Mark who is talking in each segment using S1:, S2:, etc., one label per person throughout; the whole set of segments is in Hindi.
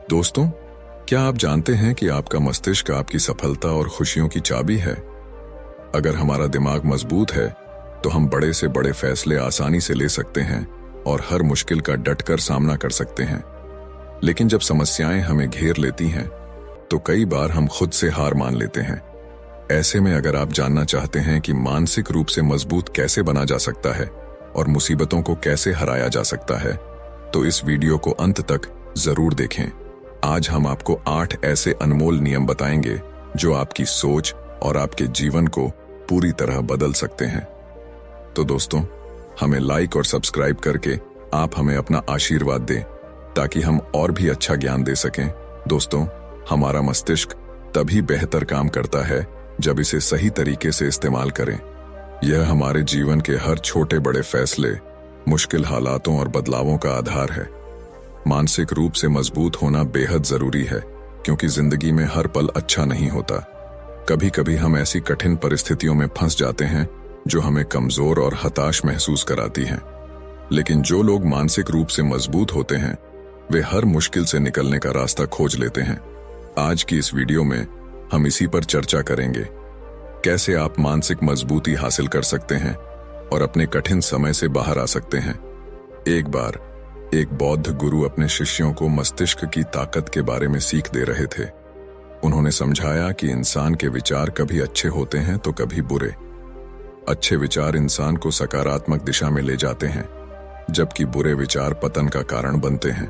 S1: दोस्तों, क्या आप जानते हैं कि आपका मस्तिष्क आपकी सफलता और खुशियों की चाबी है? अगर हमारा दिमाग मजबूत है तो हम बड़े से बड़े फैसले आसानी से ले सकते हैं और हर मुश्किल का डटकर सामना कर सकते हैं। लेकिन जब समस्याएं हमें घेर लेती हैं तो कई बार हम खुद से हार मान लेते हैं। ऐसे में अगर आप जानना चाहते हैं कि मानसिक रूप से मजबूत कैसे बना जा सकता है और मुसीबतों को कैसे हराया जा सकता है, तो इस वीडियो को अंत तक जरूर देखें। आज हम आपको 8 ऐसे अनमोल नियम बताएंगे जो आपकी सोच और आपके जीवन को पूरी तरह बदल सकते हैं। तो दोस्तों, हमें लाइक और सब्सक्राइब करके आप हमें अपना आशीर्वाद दें ताकि हम और भी अच्छा ज्ञान दे सकें। दोस्तों, हमारा मस्तिष्क तभी बेहतर काम करता है जब इसे सही तरीके से इस्तेमाल करें। यह हमारे जीवन के हर छोटे बड़े फैसले, मुश्किल हालातों और बदलावों का आधार है। मानसिक रूप से मजबूत होना बेहद जरूरी है क्योंकि जिंदगी में हर पल अच्छा नहीं होता। कभी कभी हम ऐसी कठिन परिस्थितियों में फंस जाते हैं जो हमें कमजोर और हताश महसूस कराती हैं। लेकिन जो लोग मानसिक रूप से मजबूत होते हैं वे हर मुश्किल से निकलने का रास्ता खोज लेते हैं। आज की इस वीडियो में हम इसी पर चर्चा करेंगे, कैसे आप मानसिक मजबूती हासिल कर सकते हैं और अपने कठिन समय से बाहर आ सकते हैं। एक बार एक बौद्ध गुरु अपने शिष्यों को मस्तिष्क की ताकत के बारे में सीख दे रहे थे। उन्होंने समझाया कि इंसान के विचार कभी अच्छे होते हैं तो कभी बुरे। अच्छे विचार इंसान को सकारात्मक दिशा में ले जाते हैं, जबकि बुरे विचार पतन का कारण बनते हैं।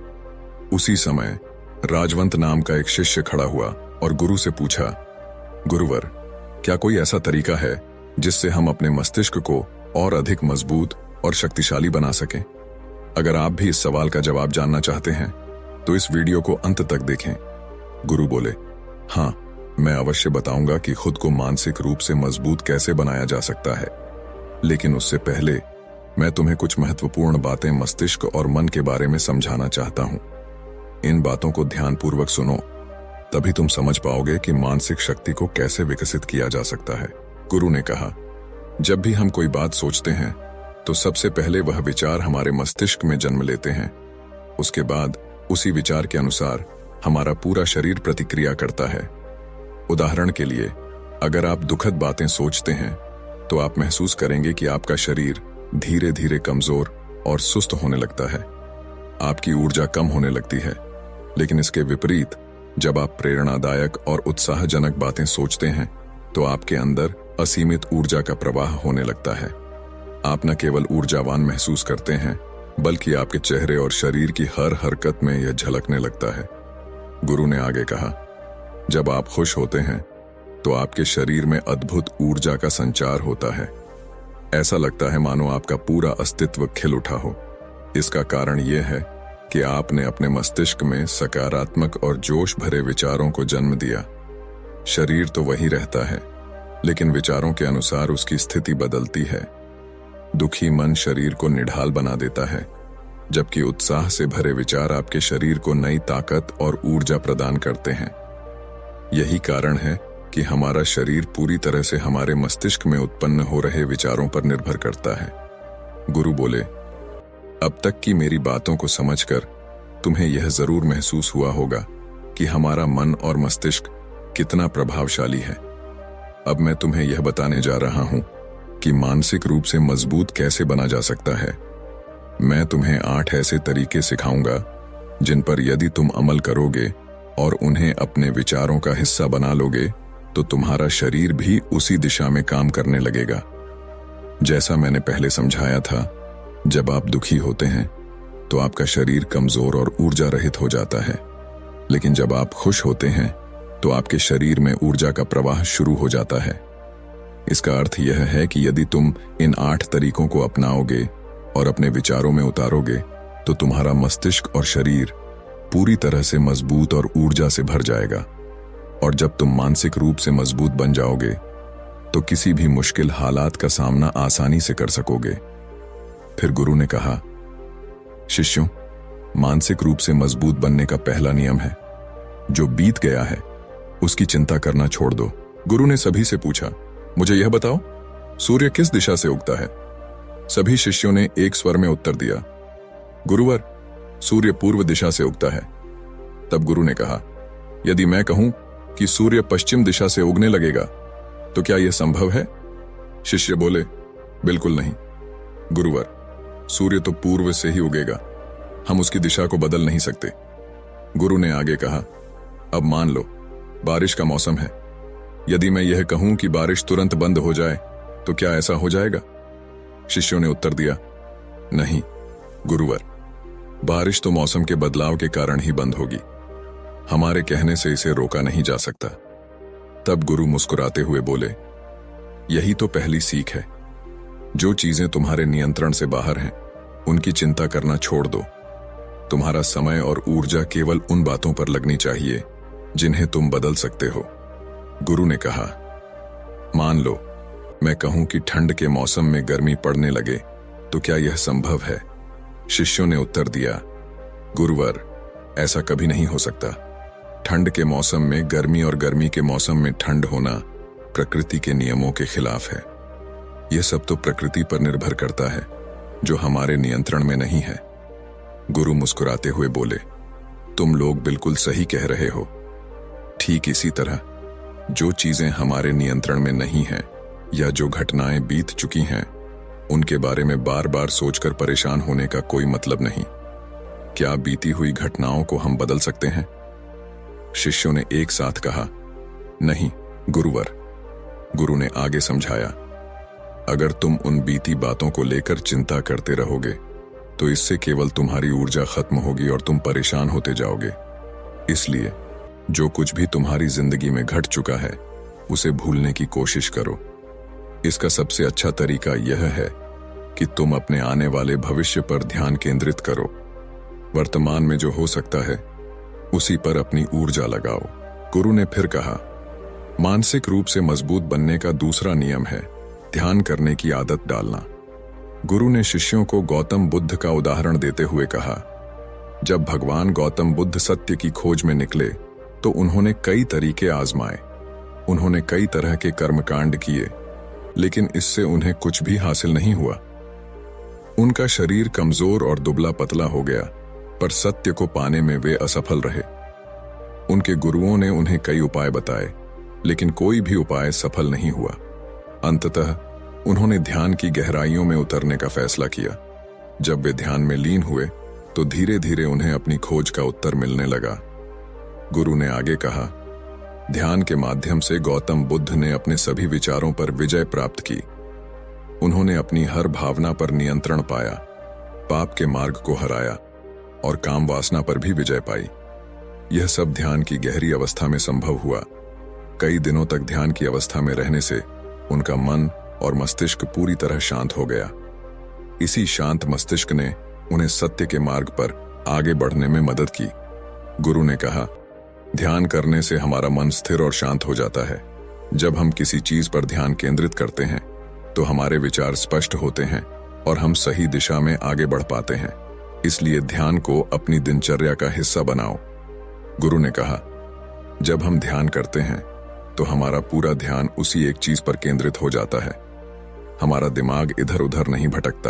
S1: उसी समय राजवंत नाम का एक शिष्य खड़ा हुआ और गुरु से पूछा, गुरुवर, क्या कोई ऐसा तरीका है जिससे हम अपने मस्तिष्क को और अधिक मजबूत और शक्तिशाली बना सकें? अगर आप भी इस सवाल का जवाब जानना चाहते हैं तो इस वीडियो को अंत तक देखें। गुरु बोले, हाँ, मैं अवश्य बताऊंगा कि खुद को मानसिक रूप से मजबूत कैसे बनाया जा सकता है। लेकिन उससे पहले मैं तुम्हें कुछ महत्वपूर्ण बातें मस्तिष्क और मन के बारे में समझाना चाहता हूं। इन बातों को ध्यानपूर्वक सुनो, तभी तुम समझ पाओगे कि मानसिक शक्ति को कैसे विकसित किया जा सकता है। गुरु ने कहा, जब भी हम कोई बात सोचते हैं तो सबसे पहले वह विचार हमारे मस्तिष्क में जन्म लेते हैं। उसके बाद उसी विचार के अनुसार हमारा पूरा शरीर प्रतिक्रिया करता है। उदाहरण के लिए, अगर आप दुखद बातें सोचते हैं तो आप महसूस करेंगे कि आपका शरीर धीरे धीरे कमजोर और सुस्त होने लगता है। आपकी ऊर्जा कम होने लगती है। लेकिन इसके विपरीत, जब आप प्रेरणादायक और उत्साहजनक बातें सोचते हैं तो आपके अंदर असीमित ऊर्जा का प्रवाह होने लगता है। आप न केवल ऊर्जावान महसूस करते हैं बल्कि आपके चेहरे और शरीर की हर हरकत में यह झलकने लगता है। गुरु ने आगे कहा, जब आप खुश होते हैं तो आपके शरीर में अद्भुत ऊर्जा का संचार होता है। ऐसा लगता है मानो आपका पूरा अस्तित्व खिल उठा हो। इसका कारण यह है कि आपने अपने मस्तिष्क में सकारात्मक और जोश भरे विचारों को जन्म दिया। शरीर तो वही रहता है, लेकिन विचारों के अनुसार उसकी स्थिति बदलती है। दुखी मन शरीर को निढाल बना देता है, जबकि उत्साह से भरे विचार आपके शरीर को नई ताकत और ऊर्जा प्रदान करते हैं। यही कारण है कि हमारा शरीर पूरी तरह से हमारे मस्तिष्क में उत्पन्न हो रहे विचारों पर निर्भर करता है। गुरु बोले, अब तक की मेरी बातों को समझकर तुम्हें यह जरूर महसूस हुआ होगा कि हमारा मन और मस्तिष्क कितना प्रभावशाली है। अब मैं तुम्हें यह बताने जा रहा हूं कि मानसिक रूप से मजबूत कैसे बना जा सकता है। मैं तुम्हें 8 ऐसे तरीके सिखाऊंगा जिन पर यदि तुम अमल करोगे और उन्हें अपने विचारों का हिस्सा बना लोगे तो तुम्हारा शरीर भी उसी दिशा में काम करने लगेगा। जैसा मैंने पहले समझाया था, जब आप दुखी होते हैं तो आपका शरीर कमजोर और ऊर्जा रहित हो जाता है। लेकिन जब आप खुश होते हैं तो आपके शरीर में ऊर्जा का प्रवाह शुरू हो जाता है। इसका अर्थ यह है कि यदि तुम इन 8 तरीकों को अपनाओगे और अपने विचारों में उतारोगे तो तुम्हारा मस्तिष्क और शरीर पूरी तरह से मजबूत और ऊर्जा से भर जाएगा। और जब तुम मानसिक रूप से मजबूत बन जाओगे तो किसी भी मुश्किल हालात का सामना आसानी से कर सकोगे। फिर गुरु ने कहा, शिष्यों, मानसिक रूप से मजबूत बनने का पहला नियम है, जो बीत गया है उसकी चिंता करना छोड़ दो। गुरु ने सभी से पूछा, मुझे यह बताओ, सूर्य किस दिशा से उगता है? सभी शिष्यों ने एक स्वर में उत्तर दिया, गुरुवर, सूर्य पूर्व दिशा से उगता है। तब गुरु ने कहा, यदि मैं कहूं कि सूर्य पश्चिम दिशा से उगने लगेगा तो क्या यह संभव है? शिष्य बोले, बिल्कुल नहीं गुरुवर, सूर्य तो पूर्व से ही उगेगा, हम उसकी दिशा को बदल नहीं सकते। गुरु ने आगे कहा, अब मान लो बारिश का मौसम है, यदि मैं यह कहूं कि बारिश तुरंत बंद हो जाए तो क्या ऐसा हो जाएगा? शिष्यों ने उत्तर दिया, नहीं गुरुवर, बारिश तो मौसम के बदलाव के कारण ही बंद होगी, हमारे कहने से इसे रोका नहीं जा सकता। तब गुरु मुस्कुराते हुए बोले, यही तो पहली सीख है, जो चीजें तुम्हारे नियंत्रण से बाहर हैं उनकी चिंता करना छोड़ दो। तुम्हारा समय और ऊर्जा केवल उन बातों पर लगनी चाहिए जिन्हें तुम बदल सकते हो। गुरु ने कहा, मान लो मैं कहूं कि ठंड के मौसम में गर्मी पड़ने लगे तो क्या यह संभव है? शिष्यों ने उत्तर दिया, गुरुवर, ऐसा कभी नहीं हो सकता। ठंड के मौसम में गर्मी और गर्मी के मौसम में ठंड होना प्रकृति के नियमों के खिलाफ है। यह सब तो प्रकृति पर निर्भर करता है जो हमारे नियंत्रण में नहीं है। गुरु मुस्कुराते हुए बोले, तुम लोग बिल्कुल सही कह रहे हो। ठीक इसी तरह जो चीजें हमारे नियंत्रण में नहीं हैं या जो घटनाएं बीत चुकी हैं उनके बारे में बार बार सोचकर परेशान होने का कोई मतलब नहीं। क्या बीती हुई घटनाओं को हम बदल सकते हैं? शिष्यों ने एक साथ कहा, नहीं गुरुवर। गुरु ने आगे समझाया, अगर तुम उन बीती बातों को लेकर चिंता करते रहोगे तो इससे केवल तुम्हारी ऊर्जा खत्म होगी और तुम परेशान होते जाओगे। इसलिए जो कुछ भी तुम्हारी जिंदगी में घट चुका है उसे भूलने की कोशिश करो। इसका सबसे अच्छा तरीका यह है कि तुम अपने आने वाले भविष्य पर ध्यान केंद्रित करो। वर्तमान में जो हो सकता है उसी पर अपनी ऊर्जा लगाओ। गुरु ने फिर कहा, मानसिक रूप से मजबूत बनने का दूसरा नियम है ध्यान करने की आदत डालना। गुरु ने शिष्यों को गौतम बुद्ध का उदाहरण देते हुए कहा, जब भगवान गौतम बुद्ध सत्य की खोज में निकले तो उन्होंने कई तरीके आजमाए, उन्होंने कई तरह के कर्मकांड किए, लेकिन इससे उन्हें कुछ भी हासिल नहीं हुआ। उनका शरीर कमजोर और दुबला पतला हो गया, पर सत्य को पाने में वे असफल रहे। उनके गुरुओं ने उन्हें कई उपाय बताए, लेकिन कोई भी उपाय सफल नहीं हुआ। अंततः उन्होंने ध्यान की गहराइयों में उतरने का फैसला किया। जब वे ध्यान में लीन हुए तो धीरे धीरे उन्हें अपनी खोज का उत्तर मिलने लगा। गुरु ने आगे कहा, ध्यान के माध्यम से गौतम बुद्ध ने अपने सभी विचारों पर विजय प्राप्त की। उन्होंने अपनी हर भावना पर नियंत्रण पाया, पाप के मार्ग को हराया और काम वासना पर भी विजय पाई। यह सब ध्यान की गहरी अवस्था में संभव हुआ। कई दिनों तक ध्यान की अवस्था में रहने से उनका मन और मस्तिष्क पूरी तरह शांत हो गया। इसी शांत मस्तिष्क ने उन्हें सत्य के मार्ग पर आगे बढ़ने में मदद की। गुरु ने कहा, ध्यान करने से हमारा मन स्थिर और शांत हो जाता है। जब हम किसी चीज पर ध्यान केंद्रित करते हैं तो हमारे विचार स्पष्ट होते हैं और हम सही दिशा में आगे बढ़ पाते हैं। इसलिए ध्यान को अपनी दिनचर्या का हिस्सा बनाओ। गुरु ने कहा, जब हम ध्यान करते हैं तो हमारा पूरा ध्यान उसी एक चीज पर केंद्रित हो जाता है। हमारा दिमाग इधर उधर नहीं भटकता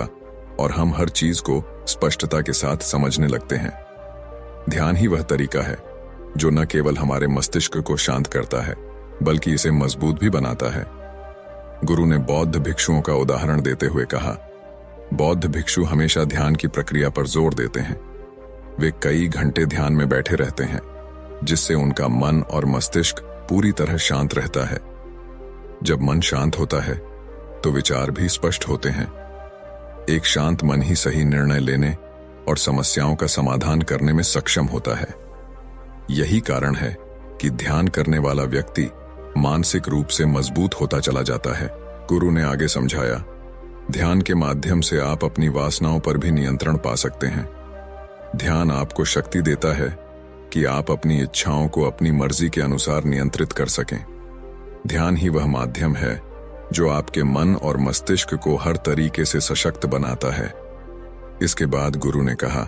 S1: और हम हर चीज को स्पष्टता के साथ समझने लगते हैं। ध्यान ही वह तरीका है जो न केवल हमारे मस्तिष्क को शांत करता है बल्कि इसे मजबूत भी बनाता है। गुरु ने बौद्ध भिक्षुओं का उदाहरण देते हुए कहा, बौद्ध भिक्षु हमेशा ध्यान की प्रक्रिया पर जोर देते हैं। वे कई घंटे ध्यान में बैठे रहते हैं, जिससे उनका मन और मस्तिष्क पूरी तरह शांत रहता है। जब मन शांत होता है तो विचार भी स्पष्ट होते हैं। एक शांत मन ही सही निर्णय लेने और समस्याओं का समाधान करने में सक्षम होता है। यही कारण है कि ध्यान करने वाला व्यक्ति मानसिक रूप से मजबूत होता चला जाता है। गुरु ने आगे समझाया, ध्यान के माध्यम से आप अपनी वासनाओं पर भी नियंत्रण पा सकते हैं। ध्यान आपको शक्ति देता है कि आप अपनी इच्छाओं को अपनी मर्जी के अनुसार नियंत्रित कर सकें। ध्यान ही वह माध्यम है जो आपके मन और मस्तिष्क को हर तरीके से सशक्त बनाता है। इसके बाद गुरु ने कहा,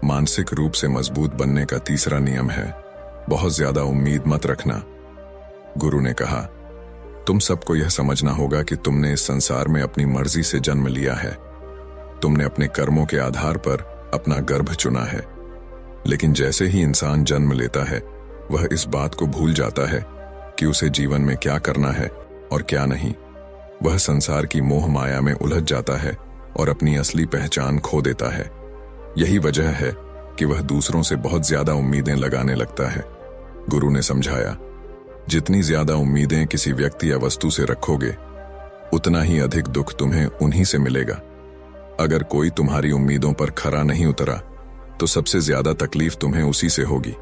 S1: मानसिक रूप से मजबूत बनने का तीसरा नियम है, बहुत ज्यादा उम्मीद मत रखना। गुरु ने कहा, तुम सबको यह समझना होगा कि तुमने इस संसार में अपनी मर्जी से जन्म लिया है। तुमने अपने कर्मों के आधार पर अपना गर्भ चुना है, लेकिन जैसे ही इंसान जन्म लेता है वह इस बात को भूल जाता है कि उसे जीवन में क्या करना है और क्या नहीं। वह संसार की मोह माया में उलझ जाता है और अपनी असली पहचान खो देता है। यही वजह है कि वह दूसरों से बहुत ज्यादा उम्मीदें लगाने लगता है। गुरु ने समझाया, जितनी ज्यादा उम्मीदें किसी व्यक्ति या वस्तु से रखोगे उतना ही अधिक दुख तुम्हें उन्हीं से मिलेगा। अगर कोई तुम्हारी उम्मीदों पर खरा नहीं उतरा तो सबसे ज्यादा तकलीफ तुम्हें उसी से होगी,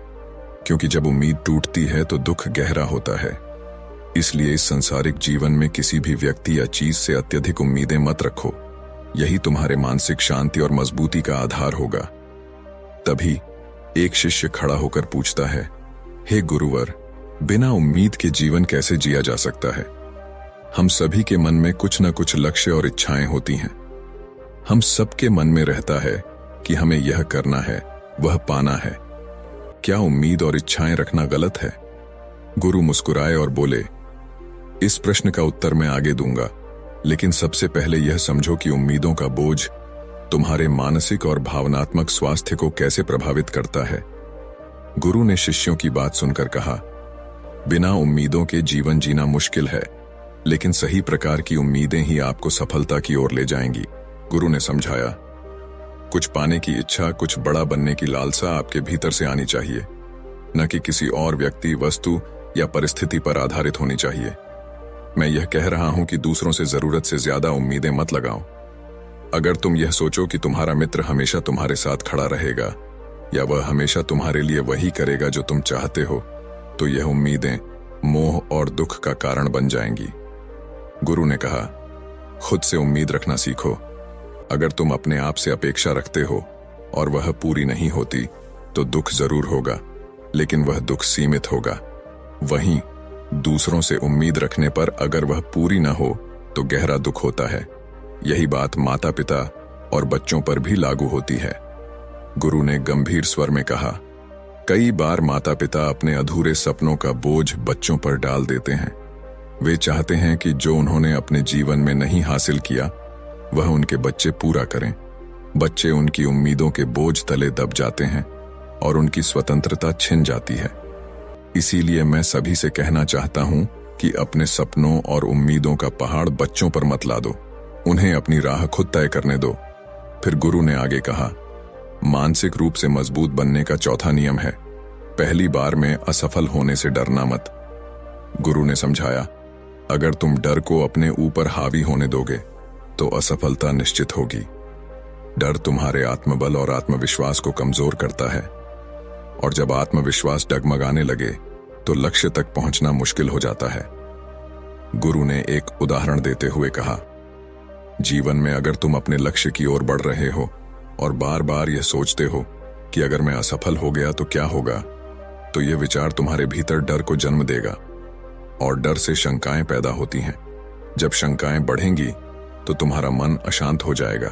S1: क्योंकि जब उम्मीद टूटती है तो दुख गहरा होता है। इसलिए इस संसारिक जीवन में किसी भी व्यक्ति या चीज से अत्यधिक उम्मीदें मत रखो। यही तुम्हारे मानसिक शांति और मजबूती का आधार होगा। तभी एक शिष्य खड़ा होकर पूछता है, हे गुरुवर, बिना उम्मीद के जीवन कैसे जिया जा सकता है? हम सभी के मन में कुछ न कुछ लक्ष्य और इच्छाएं होती हैं। हम सबके मन में रहता है कि हमें यह करना है, वह पाना है। क्या उम्मीद और इच्छाएं रखना गलत है? गुरु मुस्कुराए और बोले, इस प्रश्न का उत्तर मैं आगे दूंगा, लेकिन सबसे पहले यह समझो कि उम्मीदों का बोझ तुम्हारे मानसिक और भावनात्मक स्वास्थ्य को कैसे प्रभावित करता है। गुरु ने शिष्यों की बात सुनकर कहा, बिना उम्मीदों के जीवन जीना मुश्किल है, लेकिन सही प्रकार की उम्मीदें ही आपको सफलता की ओर ले जाएंगी। गुरु ने समझाया, कुछ पाने की इच्छा, कुछ बड़ा बनने की लालसा आपके भीतर से आनी चाहिए, न कि किसी और व्यक्ति, वस्तु या परिस्थिति पर आधारित होनी चाहिए। मैं यह कह रहा हूं कि दूसरों से जरूरत से ज्यादा उम्मीदें मत लगाओ। अगर तुम यह सोचो कि तुम्हारा मित्र हमेशा तुम्हारे साथ खड़ा रहेगा या वह हमेशा तुम्हारे लिए वही करेगा जो तुम चाहते हो, तो यह उम्मीदें मोह और दुख का कारण बन जाएंगी। गुरु ने कहा, खुद से उम्मीद रखना सीखो। अगर तुम अपने आप से अपेक्षा रखते हो और वह पूरी नहीं होती तो दुख जरूर होगा, लेकिन वह दुख सीमित होगा। वहीं दूसरों से उम्मीद रखने पर अगर वह पूरी न हो तो गहरा दुख होता है। यही बात माता पिता और बच्चों पर भी लागू होती है। गुरु ने गंभीर स्वर में कहा, कई बार माता पिता अपने अधूरे सपनों का बोझ बच्चों पर डाल देते हैं। वे चाहते हैं कि जो उन्होंने अपने जीवन में नहीं हासिल किया वह उनके बच्चे पूरा करें। बच्चे उनकी उम्मीदों के बोझ तले दब जाते हैं और उनकी स्वतंत्रता छिन जाती है। इसीलिए मैं सभी से कहना चाहता हूं कि अपने सपनों और उम्मीदों का पहाड़ बच्चों पर मत ला दो, उन्हें अपनी राह खुद तय करने दो। फिर गुरु ने आगे कहा, मानसिक रूप से मजबूत बनने का चौथा नियम है, पहली बार में असफल होने से डरना मत। गुरु ने समझाया, अगर तुम डर को अपने ऊपर हावी होने दोगे तो असफलता निश्चित होगी। डर तुम्हारे आत्मबल और आत्मविश्वास को कमजोर करता है, और जब आत्मविश्वास डगमगाने लगे तो लक्ष्य तक पहुंचना मुश्किल हो जाता है। गुरु ने एक उदाहरण देते हुए कहा, जीवन में अगर तुम अपने लक्ष्य की ओर बढ़ रहे हो और बार बार यह सोचते हो कि अगर मैं असफल हो गया तो क्या होगा, तो यह विचार तुम्हारे भीतर डर को जन्म देगा और डर से शंकाएं पैदा होती हैं। जब शंकाएं बढ़ेंगी तो तुम्हारा मन अशांत हो जाएगा,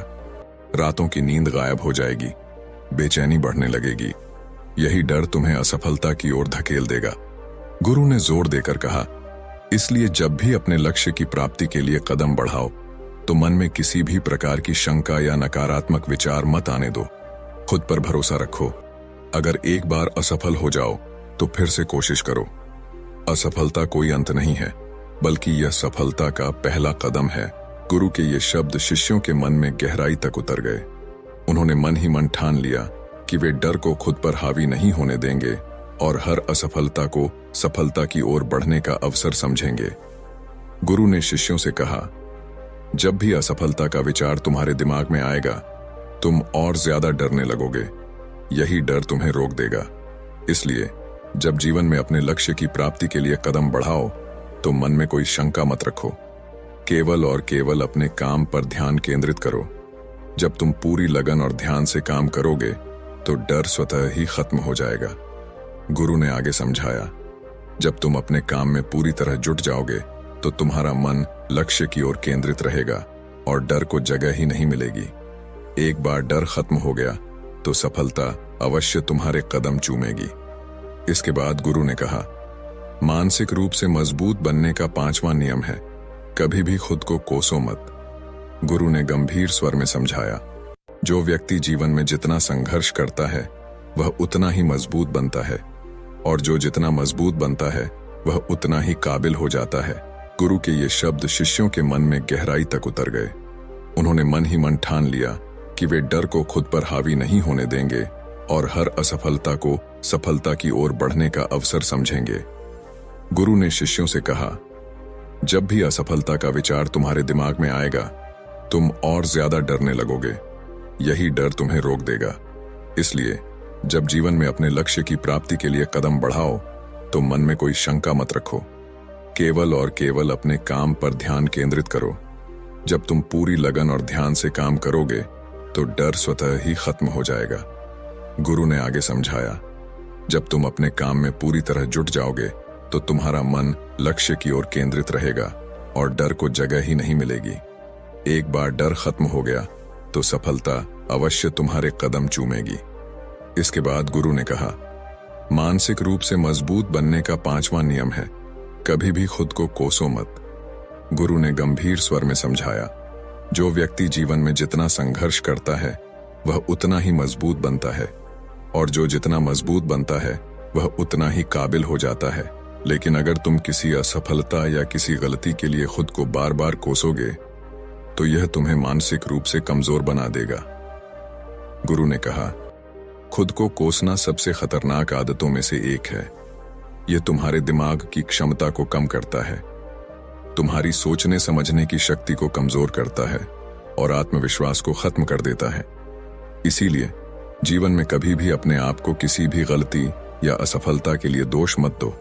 S1: रातों की नींद गायब हो जाएगी, बेचैनी बढ़ने लगेगी। यही डर तुम्हें असफलता की ओर धकेल देगा। गुरु ने जोर देकर कहा, इसलिए जब भी अपने लक्ष्य की प्राप्ति के लिए कदम बढ़ाओ तो मन में किसी भी प्रकार की शंका या नकारात्मक विचार मत आने दो। खुद पर भरोसा रखो। अगर एक बार असफल हो जाओ तो फिर से कोशिश करो। असफलता कोई अंत नहीं है, बल्कि यह सफलता का पहला कदम है। गुरु के ये शब्द शिष्यों के मन में गहराई तक उतर गए। उन्होंने मन ही मन ठान लिया कि वे डर को खुद पर हावी नहीं होने देंगे और हर असफलता को सफलता की ओर बढ़ने का अवसर समझेंगे। गुरु ने शिष्यों से कहा, जब भी असफलता का विचार तुम्हारे दिमाग में आएगा तुम और ज्यादा डरने लगोगे। यही डर तुम्हें रोक देगा। इसलिए जब जीवन में अपने लक्ष्य की प्राप्ति के लिए कदम बढ़ाओ तो मन में कोई शंका मत रखो। केवल और केवल अपने काम पर ध्यान केंद्रित करो। जब तुम पूरी लगन और ध्यान से काम करोगे तो डर स्वतः ही खत्म हो जाएगा। गुरु ने आगे समझाया, जब तुम अपने काम में पूरी तरह जुट जाओगे तो तुम्हारा मन लक्ष्य की ओर केंद्रित रहेगा और डर को जगह ही नहीं मिलेगी। एक बार डर खत्म हो गया तो सफलता अवश्य तुम्हारे कदम चूमेगी। इसके बाद गुरु ने कहा, मानसिक रूप से मजबूत बनने का पांचवां नियम है, कभी भी खुद को कोसो मत। गुरु ने गंभीर स्वर में समझाया, जो व्यक्ति जीवन में जितना संघर्ष करता है वह उतना ही मजबूत बनता है, और जो जितना मजबूत बनता है वह उतना ही काबिल हो जाता है। गुरु के ये शब्द शिष्यों के मन में गहराई तक उतर गए। उन्होंने मन ही मन ठान लिया कि वे डर को खुद पर हावी नहीं होने देंगे और हर असफलता को सफलता की ओर बढ़ने का अवसर समझेंगे। गुरु ने शिष्यों से कहा, जब भी असफलता का विचार तुम्हारे दिमाग में आएगा, तुम और ज्यादा डरने लगोगे। यही डर तुम्हें रोक देगा। इसलिए जब जीवन में अपने लक्ष्य की प्राप्ति के लिए कदम बढ़ाओ तो मन में कोई शंका मत रखो। केवल और केवल अपने काम पर ध्यान केंद्रित करो। जब तुम पूरी लगन और ध्यान से काम करोगे तो डर स्वतः ही खत्म हो जाएगा। गुरु ने आगे समझाया, जब तुम अपने काम में पूरी तरह जुट जाओगे तो तुम्हारा मन लक्ष्य की ओर केंद्रित रहेगा और डर को जगह ही नहीं मिलेगी। एक बार डर खत्म हो गया तो सफलता अवश्य तुम्हारे कदम चूमेगी। इसके बाद गुरु ने कहा, मानसिक रूप से मजबूत बनने का 5वां नियम है, कभी भी खुद को कोसो मत। गुरु ने गंभीर स्वर में समझाया, जो व्यक्ति जीवन में जितना संघर्ष करता है वह उतना ही मजबूत बनता है, और जो जितना मजबूत बनता है वह उतना ही काबिल हो जाता है। लेकिन अगर तुम किसी असफलता या किसी गलती के लिए खुद को बार बार कोसोगे तो यह तुम्हें मानसिक रूप से कमजोर बना देगा। गुरु ने कहा, खुद को कोसना सबसे खतरनाक आदतों में से एक है। यह तुम्हारे दिमाग की क्षमता को कम करता है, तुम्हारी सोचने समझने की शक्ति को कमजोर करता है और आत्मविश्वास को खत्म कर देता है। इसीलिए जीवन में कभी भी अपने आप को किसी भी गलती या असफलता के लिए दोष मत दो।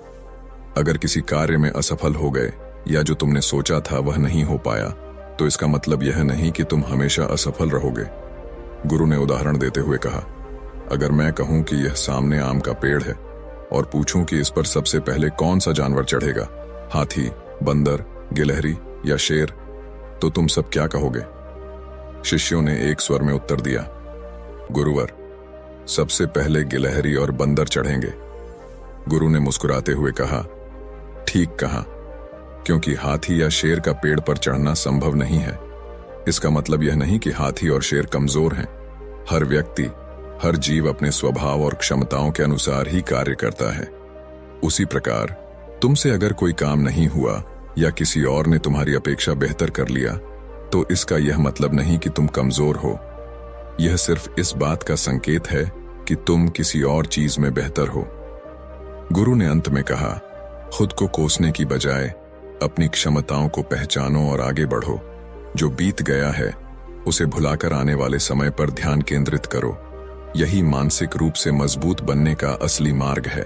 S1: अगर किसी कार्य में असफल हो गए या जो तुमने सोचा था वह नहीं हो पाया, तो इसका मतलब यह नहीं कि तुम हमेशा असफल रहोगे। गुरु ने उदाहरण देते हुए कहा, अगर मैं कहूं कि यह सामने आम का पेड़ है और पूछूं कि इस पर सबसे पहले कौन सा जानवर चढ़ेगा, हाथी, बंदर, गिलहरी या शेर, तो तुम सब क्या कहोगे? शिष्यों ने एक स्वर में उत्तर दिया, गुरुवर, सबसे पहले गिलहरी और बंदर चढ़ेंगे। गुरु ने मुस्कुराते हुए कहा, ठीक कहा, क्योंकि हाथी या शेर का पेड़ पर चढ़ना संभव नहीं है। इसका मतलब यह नहीं कि हाथी और शेर कमजोर हैं। हर व्यक्ति, हर जीव अपने स्वभाव और क्षमताओं के अनुसार ही कार्य करता है। उसी प्रकार तुमसे अगर कोई काम नहीं हुआ या किसी और ने तुम्हारी अपेक्षा बेहतर कर लिया, तो इसका यह मतलब नहीं कि तुम कमजोर हो। यह सिर्फ इस बात का संकेत है कि तुम किसी और चीज में बेहतर हो। गुरु ने अंत में कहा, खुद को कोसने की बजाय अपनी क्षमताओं को पहचानो और आगे बढ़ो। जो बीत गया है उसे भुलाकर आने वाले समय पर ध्यान केंद्रित करो। यही मानसिक रूप से मजबूत बनने का असली मार्ग है।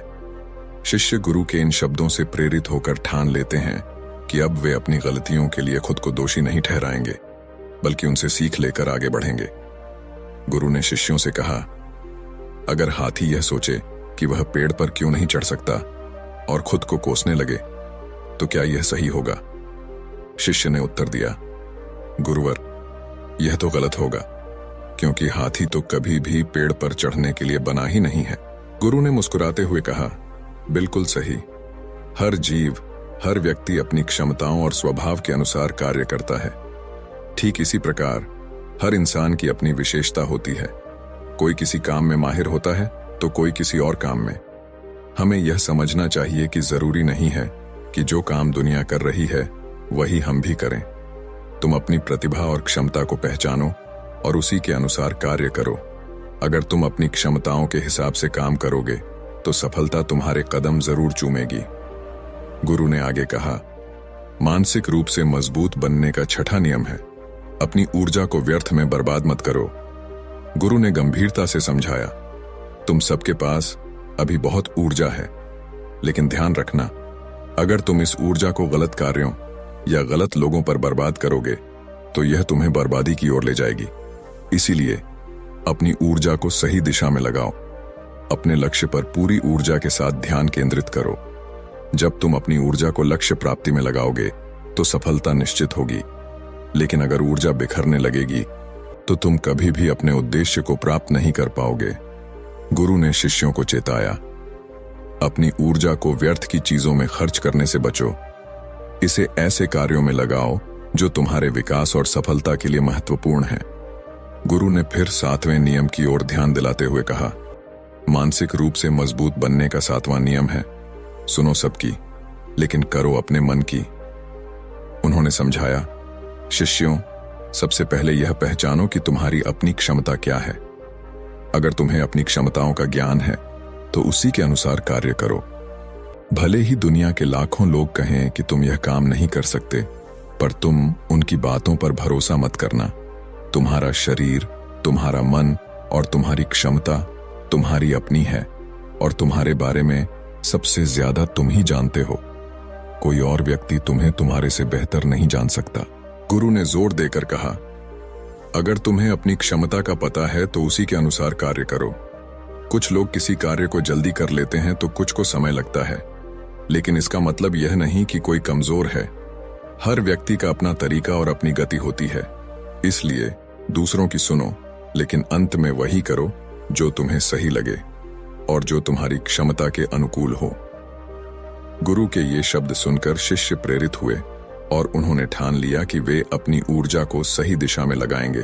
S1: शिष्य गुरु के इन शब्दों से प्रेरित होकर ठान लेते हैं कि अब वे अपनी गलतियों के लिए खुद को दोषी नहीं ठहराएंगे, बल्कि उनसे सीख लेकर आगे बढ़ेंगे। गुरु ने शिष्यों से कहा, अगर हाथी यह सोचे कि वह पेड़ पर क्यों नहीं चढ़ सकता और खुद को कोसने लगे, तो क्या यह सही होगा? शिष्य ने उत्तर दिया, गुरुवर, यह तो गलत होगा, क्योंकि हाथी तो कभी भी पेड़ पर चढ़ने के लिए बना ही नहीं है। गुरु ने मुस्कुराते हुए कहा, बिल्कुल सही। हर जीव, हर व्यक्ति अपनी क्षमताओं और स्वभाव के अनुसार कार्य करता है। ठीक इसी प्रकार हर इंसान की अपनी विशेषता होती है। कोई किसी काम में माहिर होता है तो कोई किसी और काम में। हमें यह समझना चाहिए कि जरूरी नहीं है कि जो काम दुनिया कर रही है वही हम भी करें। तुम अपनी प्रतिभा और क्षमता को पहचानो और उसी के अनुसार कार्य करो। अगर तुम अपनी क्षमताओं के हिसाब से काम करोगे तो सफलता तुम्हारे कदम जरूर चूमेगी। गुरु ने आगे कहा, मानसिक रूप से मजबूत बनने का 6वां नियम है, अपनी ऊर्जा को व्यर्थ में बर्बाद मत करो। गुरु ने गंभीरता से समझाया, तुम सबके पास अभी बहुत ऊर्जा है, लेकिन ध्यान रखना, अगर तुम इस ऊर्जा को गलत कार्यों या गलत लोगों पर बर्बाद करोगे तो यह तुम्हें बर्बादी की ओर ले जाएगी। इसीलिए अपनी ऊर्जा को सही दिशा में लगाओ। अपने लक्ष्य पर पूरी ऊर्जा के साथ ध्यान केंद्रित करो। जब तुम अपनी ऊर्जा को लक्ष्य प्राप्ति में लगाओगे तो सफलता निश्चित होगी, लेकिन अगर ऊर्जा बिखरने लगेगी तो तुम कभी भी अपने उद्देश्य को प्राप्त नहीं कर पाओगे। गुरु ने शिष्यों को चेताया, अपनी ऊर्जा को व्यर्थ की चीजों में खर्च करने से बचो। इसे ऐसे कार्यों में लगाओ जो तुम्हारे विकास और सफलता के लिए महत्वपूर्ण है। गुरु ने फिर 7वें नियम की ओर ध्यान दिलाते हुए कहा, मानसिक रूप से मजबूत बनने का 7वां नियम है, सुनो सबकी लेकिन करो अपने मन की। उन्होंने समझाया, शिष्यों, सबसे पहले यह पहचानो कि तुम्हारी अपनी क्षमता क्या है। अगर तुम्हें अपनी क्षमताओं का ज्ञान है तो उसी के अनुसार कार्य करो। भले ही दुनिया के लाखों लोग कहें कि तुम यह काम नहीं कर सकते, पर तुम उनकी बातों पर भरोसा मत करना। तुम्हारा शरीर, तुम्हारा मन और तुम्हारी क्षमता तुम्हारी अपनी है और तुम्हारे बारे में सबसे ज्यादा तुम ही जानते हो। कोई और व्यक्ति तुम्हें तुम्हारे से बेहतर नहीं जान सकता। गुरु ने जोर देकर कहा, अगर तुम्हें अपनी क्षमता का पता है तो उसी के अनुसार कार्य करो। कुछ लोग किसी कार्य को जल्दी कर लेते हैं तो कुछ को समय लगता है, लेकिन इसका मतलब यह नहीं कि कोई कमजोर है। हर व्यक्ति का अपना तरीका और अपनी गति होती है। इसलिए दूसरों की सुनो, लेकिन अंत में वही करो जो तुम्हें सही लगे और जो तुम्हारी क्षमता के अनुकूल हो। गुरु के ये शब्द सुनकर शिष्य प्रेरित हुए और उन्होंने ठान लिया कि वे अपनी ऊर्जा को सही दिशा में लगाएंगे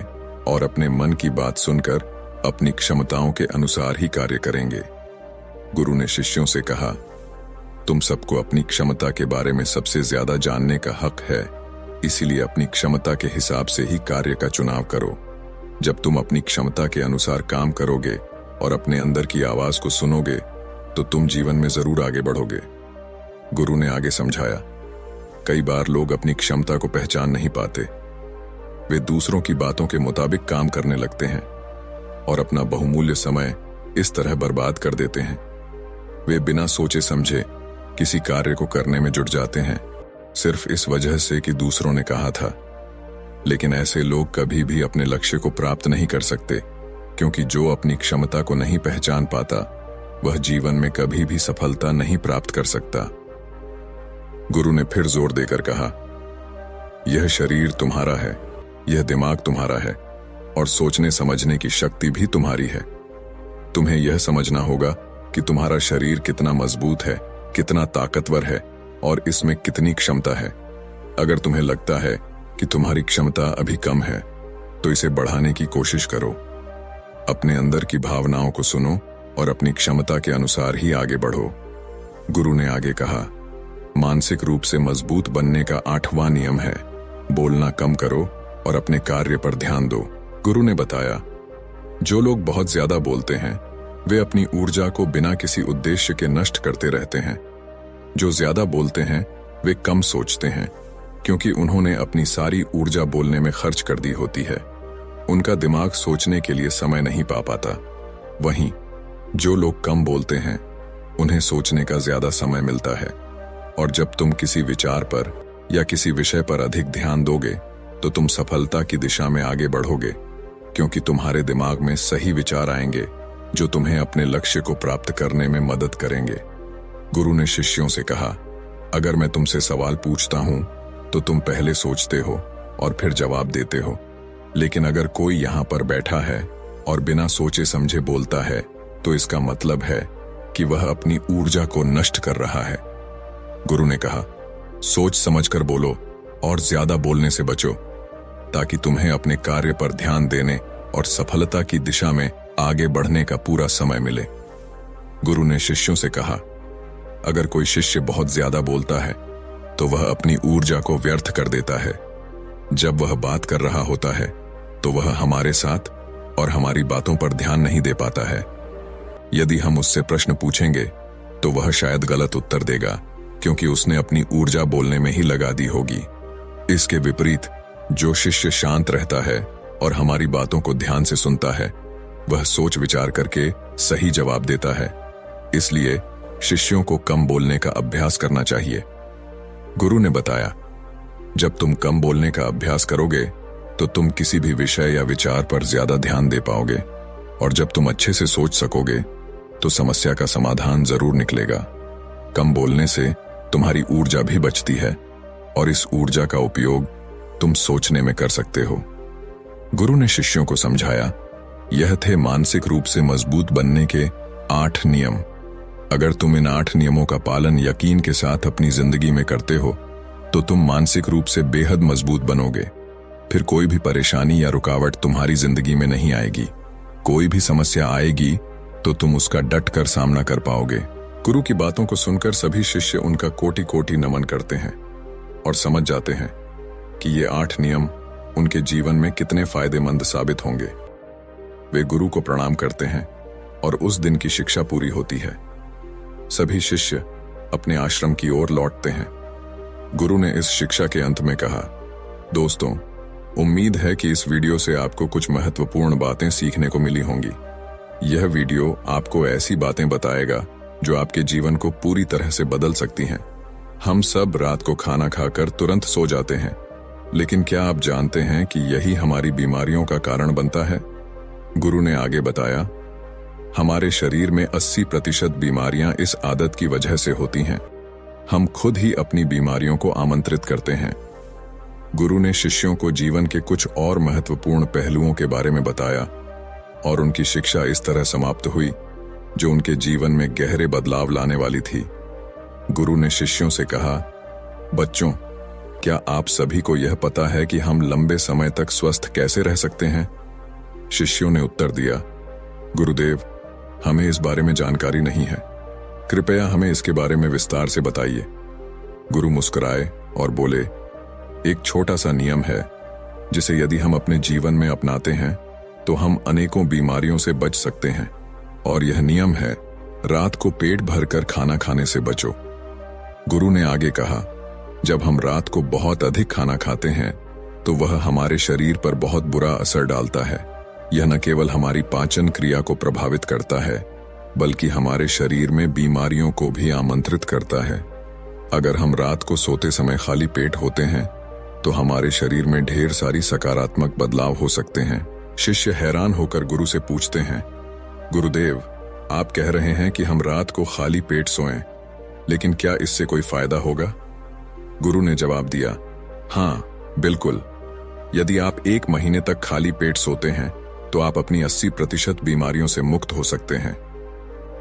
S1: और अपने मन की बात सुनकर अपनी क्षमताओं के अनुसार ही कार्य करेंगे। गुरु ने शिष्यों से कहा, तुम सबको अपनी क्षमता के बारे में सबसे ज्यादा जानने का हक है, इसीलिए अपनी क्षमता के हिसाब से ही कार्य का चुनाव करो। जब तुम अपनी क्षमता के अनुसार काम करोगे और अपने अंदर की आवाज को सुनोगे तो तुम जीवन में जरूर आगे बढ़ोगे। गुरु ने आगे समझाया, कई बार लोग अपनी क्षमता को पहचान नहीं पाते। वे दूसरों की बातों के मुताबिक काम करने लगते हैं और अपना बहुमूल्य समय इस तरह बर्बाद कर देते हैं। वे बिना सोचे समझे किसी कार्य को करने में जुट जाते हैं, सिर्फ इस वजह से कि दूसरों ने कहा था। लेकिन ऐसे लोग कभी भी अपने लक्ष्य को प्राप्त नहीं कर सकते, क्योंकि जो अपनी क्षमता को नहीं पहचान पाता वह जीवन में कभी भी सफलता नहीं प्राप्त कर सकता। गुरु ने फिर जोर देकर कहा, यह शरीर तुम्हारा है, यह दिमाग तुम्हारा है और सोचने समझने की शक्ति भी तुम्हारी है। तुम्हें यह समझना होगा कि तुम्हारा शरीर कितना मजबूत है, कितना ताकतवर है और इसमें कितनी क्षमता है। अगर तुम्हें लगता है कि तुम्हारी क्षमता अभी कम है तो इसे बढ़ाने की कोशिश करो। अपने अंदर की भावनाओं को सुनो और अपनी क्षमता के अनुसार ही आगे बढ़ो। गुरु ने आगे कहा, मानसिक रूप से मजबूत बनने का 8वां नियम है, बोलना कम करो और अपने कार्य पर ध्यान दो। गुरु ने बताया, जो लोग बहुत ज्यादा बोलते हैं वे अपनी ऊर्जा को बिना किसी उद्देश्य के नष्ट करते रहते हैं। जो ज्यादा बोलते हैं वे कम सोचते हैं, क्योंकि उन्होंने अपनी सारी ऊर्जा बोलने में खर्च कर दी होती है। उनका दिमाग सोचने के लिए समय नहीं पा पाता। वहीं जो लोग कम बोलते हैं उन्हें सोचने का ज्यादा समय मिलता है, और जब तुम किसी विचार पर या किसी विषय पर अधिक ध्यान दोगे तो तुम सफलता की दिशा में आगे बढ़ोगे, क्योंकि तुम्हारे दिमाग में सही विचार आएंगे जो तुम्हें अपने लक्ष्य को प्राप्त करने में मदद करेंगे। गुरु ने शिष्यों से कहा, अगर मैं तुमसे सवाल पूछता हूं तो तुम पहले सोचते हो और फिर जवाब देते हो, लेकिन अगर कोई यहां पर बैठा है और बिना सोचे समझे बोलता है तो इसका मतलब है कि वह अपनी ऊर्जा को नष्ट कर रहा है। गुरु ने कहा, सोच समझकर बोलो और ज्यादा बोलने से बचो, ताकि तुम्हें अपने कार्य पर ध्यान देने और सफलता की दिशा में आगे बढ़ने का पूरा समय मिले। गुरु ने शिष्यों से कहा, अगर कोई शिष्य बहुत ज्यादा बोलता है तो वह अपनी ऊर्जा को व्यर्थ कर देता है। जब वह बात कर रहा होता है तो वह हमारे साथ और हमारी बातों पर ध्यान नहीं दे पाता है। यदि हम उससे प्रश्न पूछेंगे तो वह शायद गलत उत्तर देगा, क्योंकि उसने अपनी ऊर्जा बोलने में ही लगा दी होगी। इसके विपरीत जो शिष्य शांत रहता है और हमारी बातों को ध्यान से सुनता है वह सोच विचार करके सही जवाब देता है। इसलिए शिष्यों को कम बोलने का अभ्यास करना चाहिए। गुरु ने बताया, जब तुम कम बोलने का अभ्यास करोगे तो तुम किसी भी विषय या विचार पर ज्यादा ध्यान दे पाओगे, और जब तुम अच्छे से सोच सकोगे तो समस्या का समाधान जरूर निकलेगा। कम बोलने से तुम्हारी ऊर्जा भी बचती है और इस ऊर्जा का उपयोग तुम सोचने में कर सकते हो। गुरु ने शिष्यों को समझाया, यह थे मानसिक रूप से मजबूत बनने के 8 नियम। अगर तुम इन 8 नियमों का पालन यकीन के साथ अपनी जिंदगी में करते हो तो तुम मानसिक रूप से बेहद मजबूत बनोगे। फिर कोई भी परेशानी या रुकावट तुम्हारी जिंदगी में नहीं आएगी। कोई भी समस्या आएगी तो तुम उसका डट कर सामना कर पाओगे। गुरु की बातों को सुनकर सभी शिष्य उनका कोटि कोटि नमन करते हैं और समझ जाते हैं कि ये 8 नियम उनके जीवन में कितने फायदेमंद साबित होंगे। वे गुरु को प्रणाम करते हैं और उस दिन की शिक्षा पूरी होती है। सभी शिष्य अपने आश्रम की ओर लौटते हैं। गुरु ने इस शिक्षा के अंत में कहा, दोस्तों, उम्मीद है कि इस वीडियो से आपको कुछ महत्वपूर्ण बातें सीखने को मिली होंगी। यह वीडियो आपको ऐसी बातें बताएगा जो आपके जीवन को पूरी तरह से बदल सकती हैं। हम सब रात को खाना खाकर तुरंत सो जाते हैं, लेकिन क्या आप जानते हैं कि यही हमारी बीमारियों का कारण बनता है? गुरु ने आगे बताया, हमारे शरीर में 80% बीमारियां इस आदत की वजह से होती हैं। हम खुद ही अपनी बीमारियों को आमंत्रित करते हैं। गुरु ने शिष्यों को जीवन के कुछ और महत्वपूर्ण पहलुओं के बारे में बताया और उनकी शिक्षा इस तरह समाप्त हुई जो उनके जीवन में गहरे बदलाव लाने वाली थी। गुरु ने शिष्यों से कहा, बच्चों, क्या आप सभी को यह पता है कि हम लंबे समय तक स्वस्थ कैसे रह सकते हैं? शिष्यों ने उत्तर दिया, गुरुदेव, हमें इस बारे में जानकारी नहीं है। कृपया हमें इसके बारे में विस्तार से बताइए। गुरु मुस्कुराए और बोले, एक छोटा सा नियम है जिसे यदि हम अपने जीवन में अपनाते हैं तो हम अनेकों बीमारियों से बच सकते हैं। और यह नियम है, रात को पेट भरकर खाना खाने से बचो। गुरु ने आगे कहा, जब हम रात को बहुत अधिक खाना खाते हैं तो वह हमारे शरीर पर बहुत बुरा असर डालता है। यह न केवल हमारी पाचन क्रिया को प्रभावित करता है, बल्कि हमारे शरीर में बीमारियों को भी आमंत्रित करता है। अगर हम रात को सोते समय खाली पेट होते हैं तो हमारे शरीर में ढेर सारी सकारात्मक बदलाव हो सकते हैं। शिष्य हैरान होकर गुरु से पूछते हैं, गुरुदेव, आप कह रहे हैं कि हम रात को खाली पेट सोएं, लेकिन क्या इससे कोई फायदा होगा? गुरु ने जवाब दिया, हाँ, बिल्कुल। यदि आप 1 महीने तक खाली पेट सोते हैं तो आप अपनी 80% बीमारियों से मुक्त हो सकते हैं।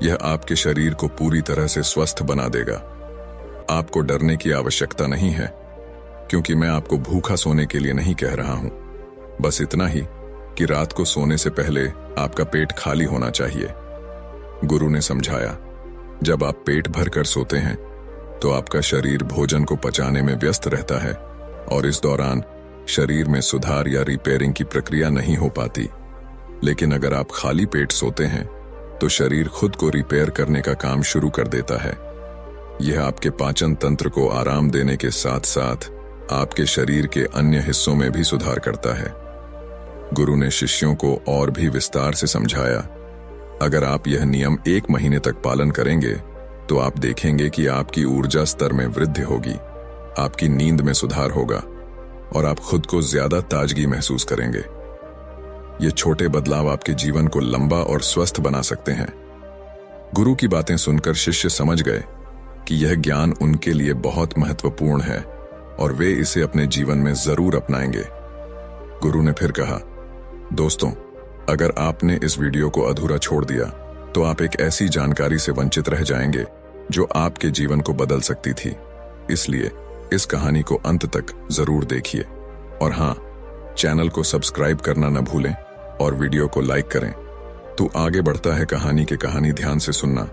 S1: यह आपके शरीर को पूरी तरह से स्वस्थ बना देगा। आपको डरने की आवश्यकता नहीं है, क्योंकि मैं आपको भूखा सोने के लिए नहीं कह रहा हूं। बस इतना ही कि रात को सोने से पहले आपका पेट खाली होना चाहिए। गुरु ने समझाया, जब आप पेट भर कर सोते हैं तो आपका शरीर भोजन को पचाने में व्यस्त रहता है और इस दौरान शरीर में सुधार या रिपेयरिंग की प्रक्रिया नहीं हो पाती। लेकिन अगर आप खाली पेट सोते हैं तो शरीर खुद को रिपेयर करने का काम शुरू कर देता है। यह आपके पाचन तंत्र को आराम देने के साथ साथ आपके शरीर के अन्य हिस्सों में भी सुधार करता है। गुरु ने शिष्यों को और भी विस्तार से समझाया, अगर आप यह नियम 1 महीने तक पालन करेंगे तो आप देखेंगे कि आपकी ऊर्जा स्तर में वृद्धि होगी, आपकी नींद में सुधार होगा और आप खुद को ज्यादा ताजगी महसूस करेंगे। ये छोटे बदलाव आपके जीवन को लंबा और स्वस्थ बना सकते हैं। गुरु की बातें सुनकर शिष्य समझ गए कि यह ज्ञान उनके लिए बहुत महत्वपूर्ण है और वे इसे अपने जीवन में जरूर अपनाएंगे। गुरु ने फिर कहा, दोस्तों, अगर आपने इस वीडियो को अधूरा छोड़ दिया तो आप एक ऐसी जानकारी से वंचित रह जाएंगे जो आपके जीवन को बदल सकती थी। इसलिए इस कहानी को अंत तक जरूर देखिए और हाँ, चैनल को सब्सक्राइब करना न भूलें और वीडियो को लाइक करें। तो आगे बढ़ता है कहानी के कहानी ध्यान से सुनना।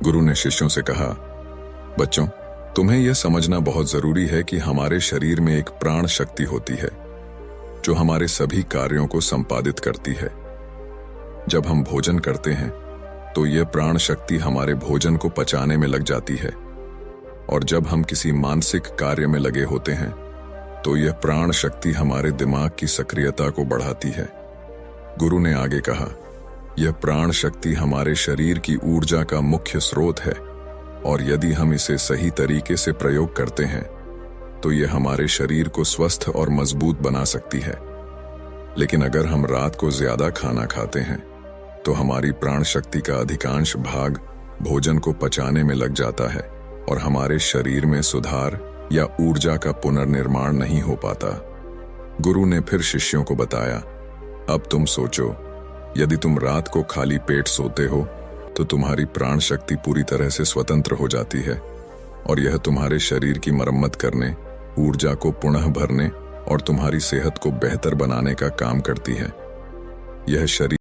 S1: गुरु ने शिष्यों से कहा, बच्चों, तुम्हें यह समझना बहुत जरूरी है कि हमारे शरीर में एक प्राण शक्ति होती है जो हमारे सभी कार्यों को संपादित करती है। जब हम भोजन करते हैं तो यह प्राण शक्ति हमारे भोजन को पचाने में लग जाती है और जब हम किसी मानसिक कार्य में लगे होते हैं तो यह प्राण शक्ति हमारे दिमाग की सक्रियता को बढ़ाती है। गुरु ने आगे कहा, यह प्राण शक्ति हमारे शरीर की ऊर्जा का मुख्य स्रोत है और यदि हम इसे सही तरीके से प्रयोग करते हैं तो यह हमारे शरीर को स्वस्थ और मजबूत बना सकती है। लेकिन अगर हम रात को ज्यादा खाना खाते हैं तो हमारी प्राण शक्ति का अधिकांश भाग भोजन को पचाने में लग जाता है और हमारे शरीर में सुधार या ऊर्जा का पुनर्निर्माण नहीं हो पाता। गुरु ने फिर शिष्यों को बताया, अब तुम सोचो, यदि तुम रात को खाली पेट सोते हो तो तुम्हारी प्राण शक्ति पूरी तरह से स्वतंत्र हो जाती है और यह तुम्हारे शरीर की मरम्मत करने, ऊर्जा को पुनः भरने और तुम्हारी सेहत को बेहतर बनाने का काम करती है। यह शरीर